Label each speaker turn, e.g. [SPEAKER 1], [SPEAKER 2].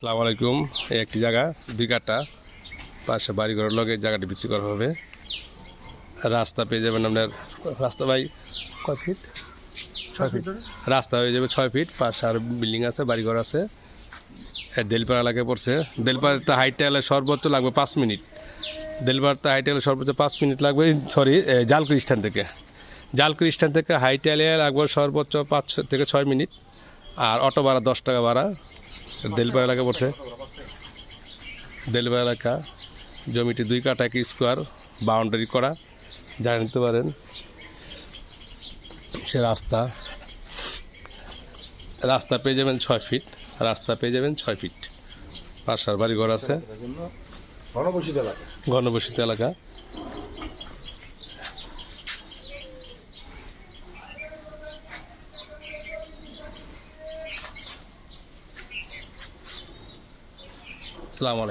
[SPEAKER 1] আসসালামু আলাইকুম। এই একটি জায়গা 2 কাঠা পাশে বাড়িঘরের লগে জায়গাটি বিক্রি করা হবে। রাস্তা পেয়ে যাবেন আপনার, রাস্তা ভাই কয় ফিট? 6 ফিট রাস্তা হয়ে যাবে 6 ফিট। পাশে আর বিল্ডিং আছে, বাড়িঘর আছে। দেলপাড়া এলাকায় পড়ছে। দেলপাড়াতে হাইটে এলে সর্বোচ্চ লাগবে 5 মিনিট। দেলপাড়াতে হাইটে এলে সর্বোচ্চ 5 মিনিট লাগবে। সরি, জালকুড়ি স্ট্যান্ড থেকে হাইটে এলে লাগবে সর্বোচ্চ 5 থেকে 6 মিনিট। আর অটো ভাড়া 10 টাকা ভাড়া। দেলপাড়া এলাকা পড়ছে। দেলপাড়া এলাকা, জমিটি 2 কাঠা 1 স্কোয়ার, বাউন্ডারি করা, জানিয়ে নিতে পারেন। সে রাস্তা পেয়ে যাবেন 6 ফিট। রাস্তা পেয়ে যাবেন 6 ফিট। পাশার বাড়ি ঘর আছে, ঘনবসতিত এলাকা। আসসালামু আলাইকুম।